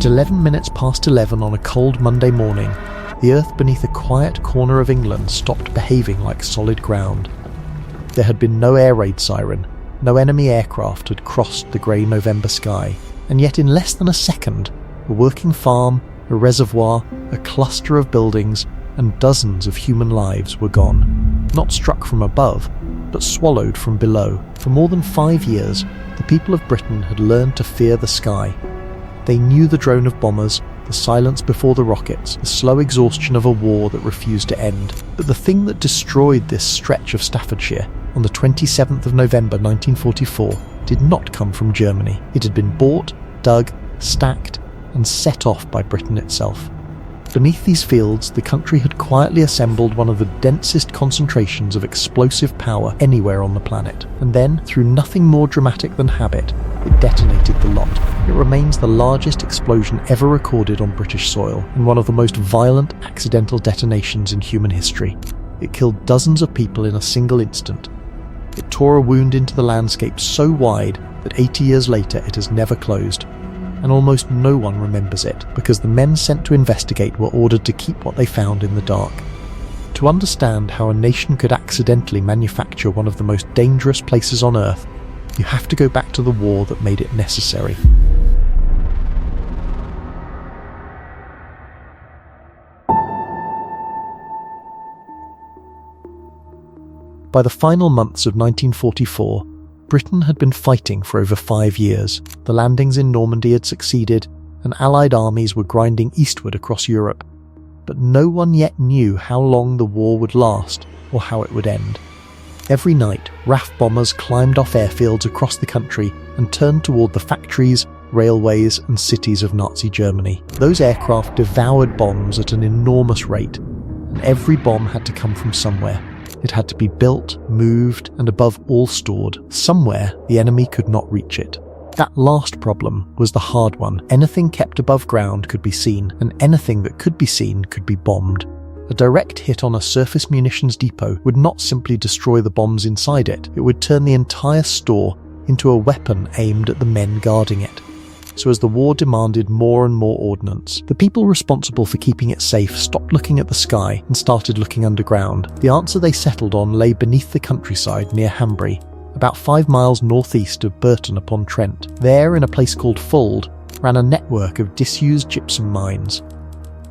At 11 minutes past 11 on a cold Monday morning, the earth beneath a quiet corner of England stopped behaving like solid ground. There had been no air raid siren, no enemy aircraft had crossed the grey November sky, and yet in less than a second, a working farm, a reservoir, a cluster of buildings, and dozens of human lives were gone. Not struck from above, but swallowed from below. For more than 5 years, the people of Britain had learned to fear the sky. They knew the drone of bombers, the silence before the rockets, the slow exhaustion of a war that refused to end. But the thing that destroyed this stretch of Staffordshire on the 27th of November 1944 did not come from Germany. It had been bought, dug, stacked, and set off by Britain itself. Beneath these fields, the country had quietly assembled one of the densest concentrations of explosive power anywhere on the planet. And then, through nothing more dramatic than habit, it detonated the lot. It remains the largest explosion ever recorded on British soil, and one of the most violent accidental detonations in human history. It killed dozens of people in a single instant. It tore a wound into the landscape so wide that 80 years later it has never closed. And almost no one remembers it, because the men sent to investigate were ordered to keep what they found in the dark. To understand how a nation could accidentally manufacture one of the most dangerous places on Earth, you have to go back to the war that made it necessary. By the final months of 1944, Britain had been fighting for over 5 years. The landings in Normandy had succeeded, and Allied armies were grinding eastward across Europe. But no one yet knew how long the war would last, or how it would end. Every night, RAF bombers climbed off airfields across the country and turned toward the factories, railways, and cities of Nazi Germany. Those aircraft devoured bombs at an enormous rate, and every bomb had to come from somewhere. It had to be built, moved, and above all stored. Somewhere, the enemy could not reach it. That last problem was the hard one. Anything kept above ground could be seen, and anything that could be seen could be bombed. A direct hit on a surface munitions depot would not simply destroy the bombs inside it, it would turn the entire store into a weapon aimed at the men guarding it. So as the war demanded more and more ordnance, the people responsible for keeping it safe stopped looking at the sky and started looking underground. The answer they settled on lay beneath the countryside near Hanbury, about 5 miles northeast of Burton-upon-Trent. There, in a place called Fauld, ran a network of disused gypsum mines.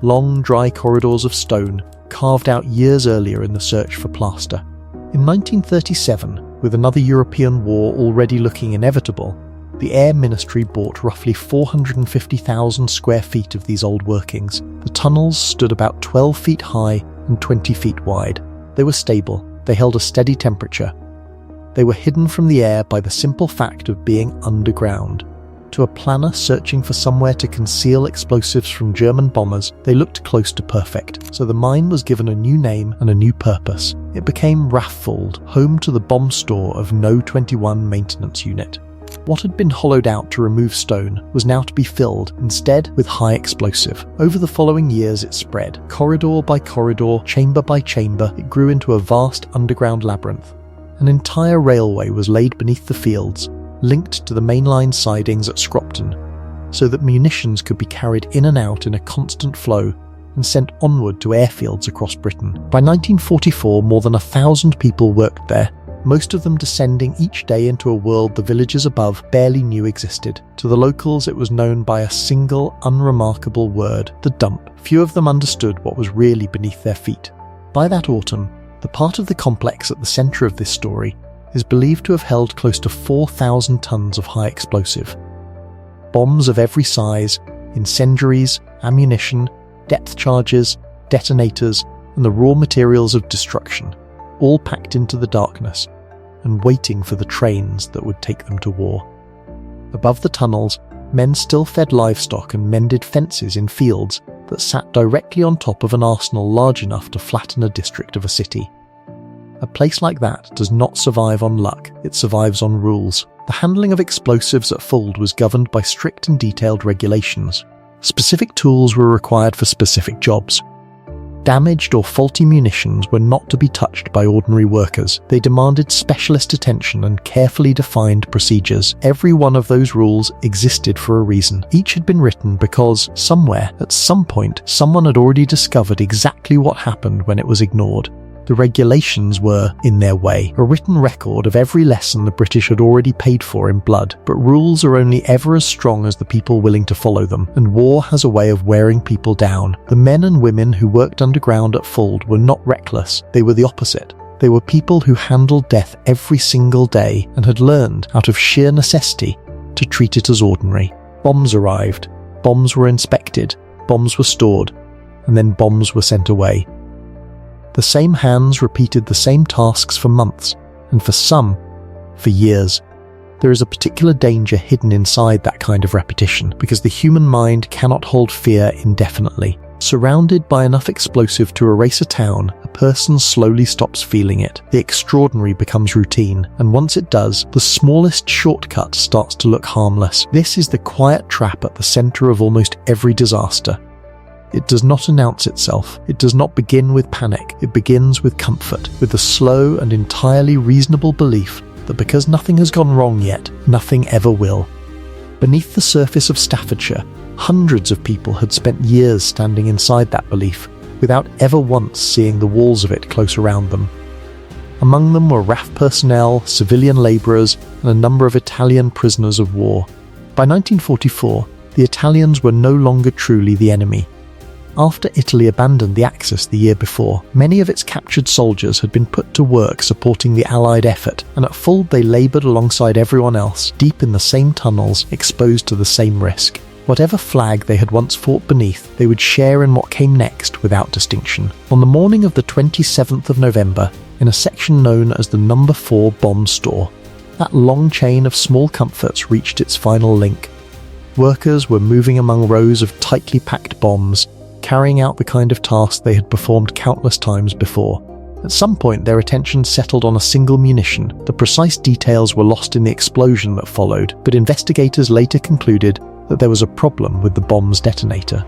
Long, dry corridors of stone, carved out years earlier in the search for plaster. In 1937, with another European war already looking inevitable, the Air Ministry bought roughly 450,000 square feet of these old workings. The tunnels stood about 12 feet high and 20 feet wide. They were stable, they held a steady temperature. They were hidden from the air by the simple fact of being underground. To a planner searching for somewhere to conceal explosives from German bombers, they looked close to perfect, so the mine was given a new name and a new purpose. It became RAF Fauld, home to the bomb store of No. 21 Maintenance Unit. What had been hollowed out to remove stone was now to be filled, instead, with high explosive. Over the following years it spread. Corridor by corridor, chamber by chamber, it grew into a vast underground labyrinth. An entire railway was laid beneath the fields, linked to the mainline sidings at Scropton, so that munitions could be carried in and out in a constant flow and sent onward to airfields across Britain. By 1944, more than 1,000 people worked there, most of them descending each day into a world the villagers above barely knew existed. To the locals it was known by a single, unremarkable word, the dump. Few of them understood what was really beneath their feet. By that autumn, the part of the complex at the centre of this story is believed to have held close to 4,000 tons of high explosive. Bombs of every size, incendiaries, ammunition, depth charges, detonators, and the raw materials of destruction, all packed into the darkness and waiting for the trains that would take them to war. Above the tunnels, men still fed livestock and mended fences in fields that sat directly on top of an arsenal large enough to flatten a district of a city. A place like that does not survive on luck, it survives on rules. The handling of explosives at Fauld was governed by strict and detailed regulations. Specific tools were required for specific jobs. Damaged or faulty munitions were not to be touched by ordinary workers. They demanded specialist attention and carefully defined procedures. Every one of those rules existed for a reason. Each had been written because, somewhere, at some point, someone had already discovered exactly what happened when it was ignored. The regulations were, in their way, a written record of every lesson the British had already paid for in blood. But rules are only ever as strong as the people willing to follow them, and war has a way of wearing people down. The men and women who worked underground at Fauld were not reckless, they were the opposite. They were people who handled death every single day and had learned, out of sheer necessity, to treat it as ordinary. Bombs arrived, bombs were inspected, bombs were stored, and then bombs were sent away. The same hands repeated the same tasks for months, and for some, for years. There is a particular danger hidden inside that kind of repetition, because the human mind cannot hold fear indefinitely. Surrounded by enough explosive to erase a town, a person slowly stops feeling it. The extraordinary becomes routine, and once it does, the smallest shortcut starts to look harmless. This is the quiet trap at the center of almost every disaster. It does not announce itself. It does not begin with panic. It begins with comfort, with the slow and entirely reasonable belief that because nothing has gone wrong yet, nothing ever will. Beneath the surface of Staffordshire, hundreds of people had spent years standing inside that belief, without ever once seeing the walls of it close around them. Among them were RAF personnel, civilian labourers, and a number of Italian prisoners of war. By 1944, the Italians were no longer truly the enemy. After Italy abandoned the Axis the year before, many of its captured soldiers had been put to work supporting the Allied effort, and at Fauld they laboured alongside everyone else, deep in the same tunnels, exposed to the same risk. Whatever flag they had once fought beneath, they would share in what came next without distinction. On the morning of the 27th of November, in a section known as the No. 4 bomb store, that long chain of small comforts reached its final link. Workers were moving among rows of tightly packed bombs, carrying out the kind of task they had performed countless times before. At some point their attention settled on a single munition. The precise details were lost in the explosion that followed, but investigators later concluded that there was a problem with the bomb's detonator.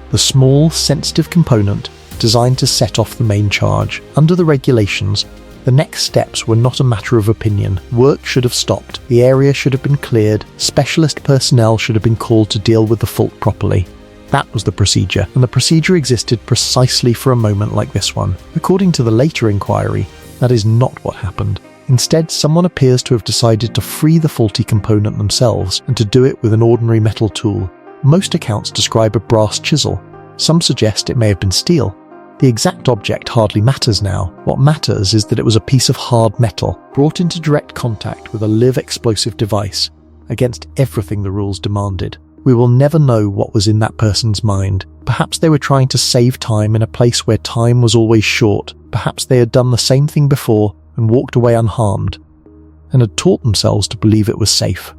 The small, sensitive component designed to set off the main charge. Under the regulations, the next steps were not a matter of opinion. Work should have stopped, the area should have been cleared, specialist personnel should have been called to deal with the fault properly. That was the procedure, and the procedure existed precisely for a moment like this one. According to the later inquiry, that is not what happened. Instead, someone appears to have decided to free the faulty component themselves, and to do it with an ordinary metal tool. Most accounts describe a brass chisel. Some suggest it may have been steel. The exact object hardly matters now. What matters is that it was a piece of hard metal, brought into direct contact with a live explosive device, against everything the rules demanded. We will never know what was in that person's mind. Perhaps they were trying to save time in a place where time was always short. Perhaps they had done the same thing before and walked away unharmed, and had taught themselves to believe it was safe.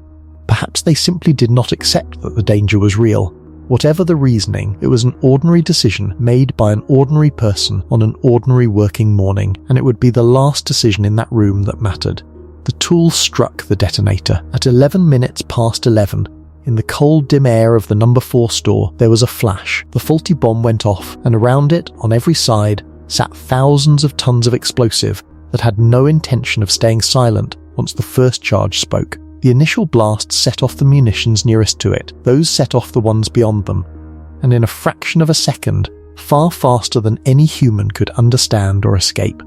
Perhaps they simply did not accept that the danger was real. Whatever the reasoning, it was an ordinary decision made by an ordinary person on an ordinary working morning, and it would be the last decision in that room that mattered. The tool struck the detonator. At 11 minutes past 11, in the cold, dim air of the No. 4 store, there was a flash. The faulty bomb went off, and around it, on every side, sat thousands of tons of explosive that had no intention of staying silent once the first charge spoke. The initial blast set off the munitions nearest to it. Those set off the ones beyond them. And in a fraction of a second, far faster than any human could understand or escape,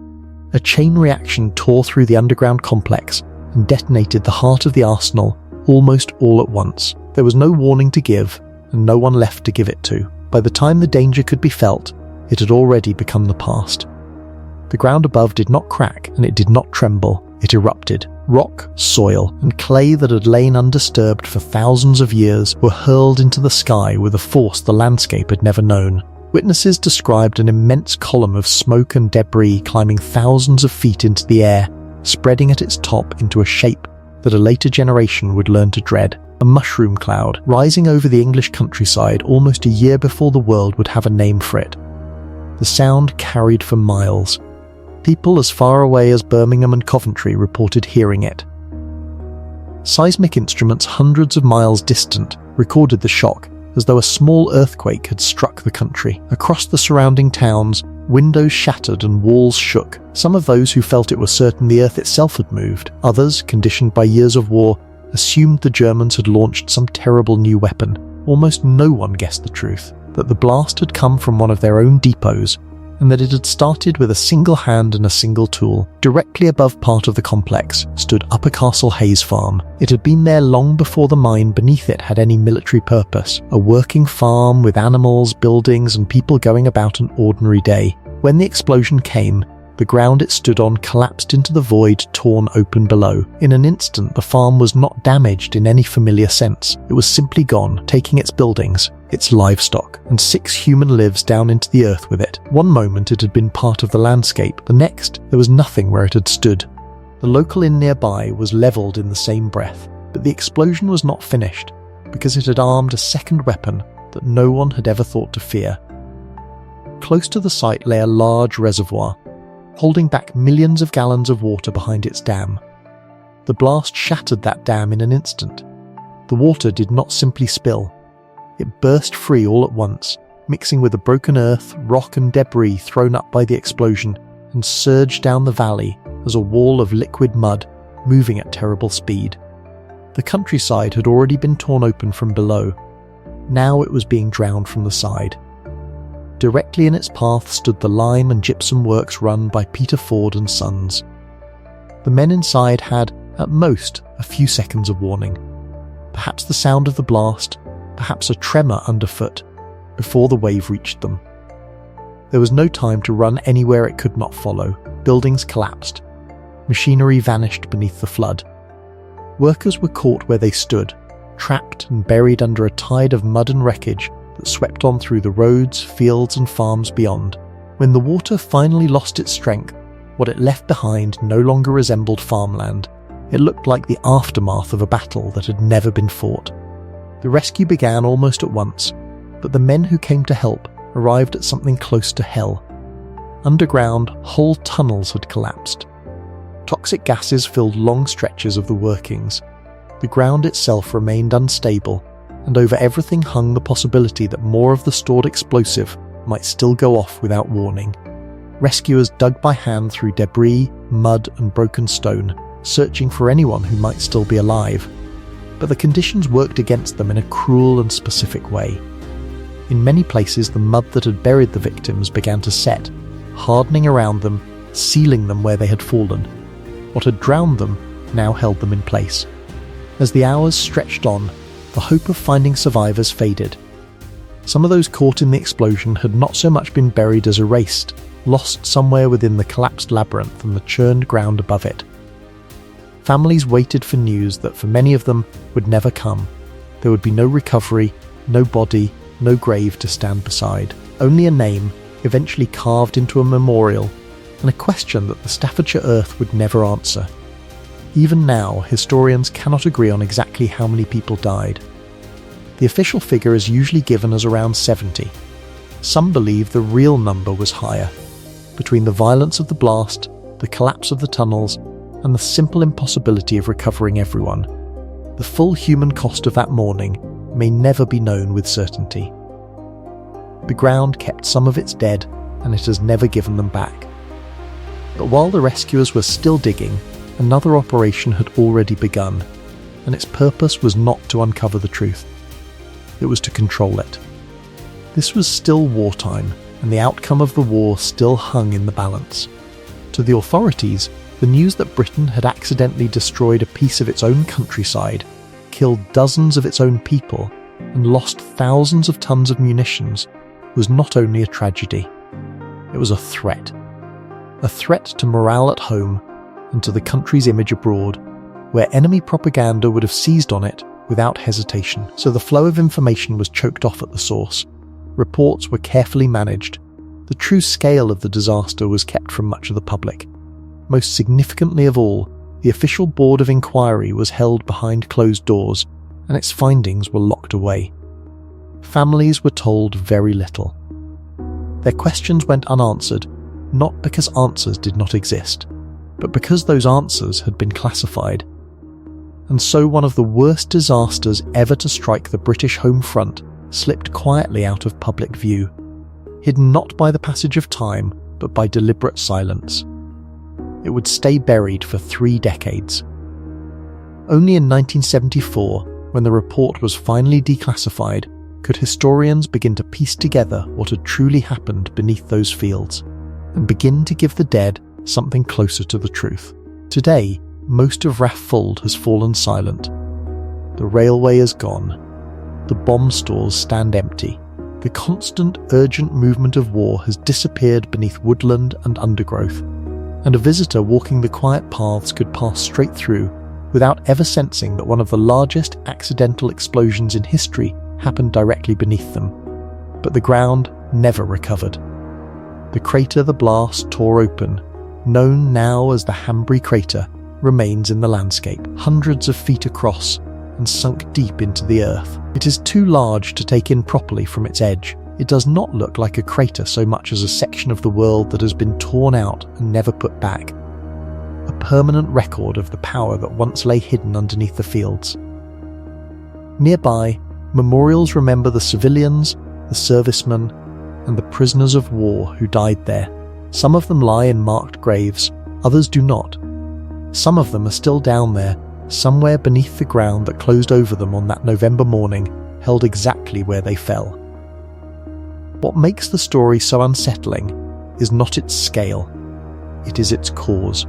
a chain reaction tore through the underground complex and detonated the heart of the arsenal almost all at once. There was no warning to give, and no one left to give it to. By the time the danger could be felt, it had already become the past. The ground above did not crack, and it did not tremble. It erupted. Rock, soil, and clay that had lain undisturbed for thousands of years were hurled into the sky with a force the landscape had never known. Witnesses described an immense column of smoke and debris climbing thousands of feet into the air, spreading at its top into a shape that a later generation would learn to dread. A mushroom cloud, rising over the English countryside almost a year before the world would have a name for it. The sound carried for miles. People as far away as Birmingham and Coventry reported hearing it. Seismic instruments hundreds of miles distant recorded the shock, as though a small earthquake had struck the country. Across the surrounding towns, windows shattered and walls shook. Some of those who felt it was certain the earth itself had moved. Others, conditioned by years of war, assumed the Germans had launched some terrible new weapon. Almost no one guessed the truth, that the blast had come from one of their own depots, and that it had started with a single hand and a single tool. Directly above part of the complex stood Upper Castle Hayes Farm. It had been there long before the mine beneath it had any military purpose, a working farm with animals, buildings, and people going about an ordinary day. When the explosion came, the ground it stood on collapsed into the void torn open below. In an instant, the farm was not damaged in any familiar sense. It was simply gone, taking its buildings, its livestock, and 6 human lives down into the earth with it. One moment it had been part of the landscape, the next there was nothing where it had stood. The local inn nearby was levelled in the same breath, but the explosion was not finished, because it had armed a second weapon that no one had ever thought to fear. Close to the site lay a large reservoir, holding back millions of gallons of water behind its dam. The blast shattered that dam in an instant. The water did not simply spill. It burst free all at once, mixing with the broken earth, rock and debris thrown up by the explosion, and surged down the valley as a wall of liquid mud, moving at terrible speed. The countryside had already been torn open from below. Now it was being drowned from the side. Directly in its path stood the lime and gypsum works run by Peter Fauld and Sons. The men inside had, at most, a few seconds of warning. Perhaps the sound of the blast, perhaps a tremor underfoot, before the wave reached them. There was no time to run anywhere it could not follow. Buildings collapsed. Machinery vanished beneath the flood. Workers were caught where they stood, trapped and buried under a tide of mud and wreckage that swept on through the roads, fields and farms beyond. When the water finally lost its strength, what it left behind no longer resembled farmland. It looked like the aftermath of a battle that had never been fought. The rescue began almost at once, but the men who came to help arrived at something close to hell. Underground, whole tunnels had collapsed. Toxic gases filled long stretches of the workings. The ground itself remained unstable, and over everything hung the possibility that more of the stored explosive might still go off without warning. Rescuers dug by hand through debris, mud and broken stone, searching for anyone who might still be alive. But the conditions worked against them in a cruel and specific way. In many places, the mud that had buried the victims began to set, hardening around them, sealing them where they had fallen. What had drowned them now held them in place. As the hours stretched on, the hope of finding survivors faded. Some of those caught in the explosion had not so much been buried as erased, lost somewhere within the collapsed labyrinth and the churned ground above it. Families waited for news that for many of them would never come. There would be no recovery, no body, no grave to stand beside. Only a name, eventually carved into a memorial, and a question that the Staffordshire earth would never answer. Even now, historians cannot agree on exactly how many people died. The official figure is usually given as around 70. Some believe the real number was higher. Between the violence of the blast, the collapse of the tunnels, and the simple impossibility of recovering everyone, the full human cost of that morning may never be known with certainty. The ground kept some of its dead, and it has never given them back. But while the rescuers were still digging, another operation had already begun, and its purpose was not to uncover the truth. It was to control it. This was still wartime, and the outcome of the war still hung in the balance. To the authorities, the news that Britain had accidentally destroyed a piece of its own countryside, killed dozens of its own people, and lost thousands of tons of munitions was not only a tragedy, it was a threat. A threat to morale at home and to the country's image abroad, where enemy propaganda would have seized on it without hesitation. So the flow of information was choked off at the source. Reports were carefully managed. The true scale of the disaster was kept from much of the public. Most significantly of all, the official board of inquiry was held behind closed doors, and its findings were locked away. Families were told very little. Their questions went unanswered, not because answers did not exist, but because those answers had been classified. And so one of the worst disasters ever to strike the British home front slipped quietly out of public view, hidden not by the passage of time, but by deliberate silence. It would stay buried for 3 decades. Only in 1974, when the report was finally declassified, could historians begin to piece together what had truly happened beneath those fields, and begin to give the dead something closer to the truth. Today, most of RAF Fauld has fallen silent. The railway is gone. The bomb stores stand empty. The constant, urgent movement of war has disappeared beneath woodland and undergrowth, and a visitor walking the quiet paths could pass straight through without ever sensing that one of the largest accidental explosions in history happened directly beneath them. But the ground never recovered. The crater the blast tore open, known now as the Hambry Crater, remains in the landscape, hundreds of feet across and sunk deep into the earth. It is too large to take in properly from its edge. It does not look like a crater so much as a section of the world that has been torn out and never put back. A permanent record of the power that once lay hidden underneath the fields. Nearby, memorials remember the civilians, the servicemen, and the prisoners of war who died there. Some of them lie in marked graves, others do not. Some of them are still down there, somewhere beneath the ground that closed over them on that November morning, held exactly where they fell. What makes the story so unsettling is not its scale, it is its cause.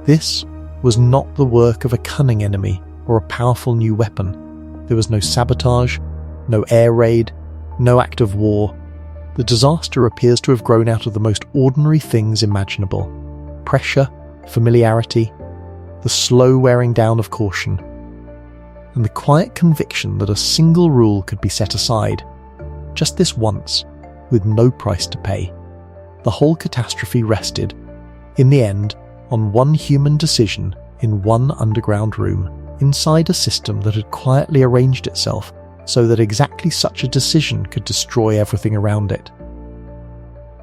This was not the work of a cunning enemy or a powerful new weapon. There was no sabotage, no air raid, no act of war. The disaster appears to have grown out of the most ordinary things imaginable: pressure, familiarity, the slow wearing down of caution, and the quiet conviction that a single rule could be set aside, just this once, with no price to pay. The whole catastrophe rested, in the end, on one human decision in one underground room, inside a system that had quietly arranged itself so that exactly such a decision could destroy everything around it.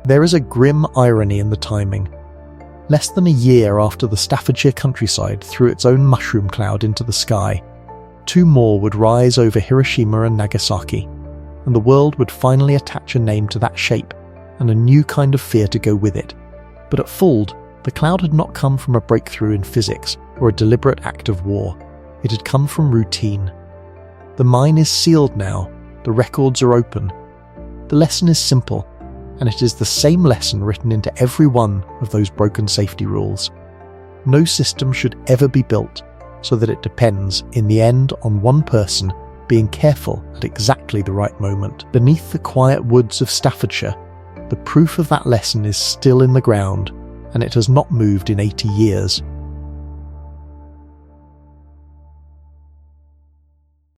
There is a grim irony in the timing. Less than a year after the Staffordshire countryside threw its own mushroom cloud into the sky, 2 more would rise over Hiroshima and Nagasaki, and the world would finally attach a name to that shape and a new kind of fear to go with it. But at Fauld, the cloud had not come from a breakthrough in physics or a deliberate act of war. It had come from routine. The mine is sealed now, the records are open. The lesson is simple, and it is the same lesson written into every one of those broken safety rules. No system should ever be built so that it depends, in the end, on one person being careful at exactly the right moment. Beneath the quiet woods of Staffordshire, the proof of that lesson is still in the ground, and it has not moved in 80 years.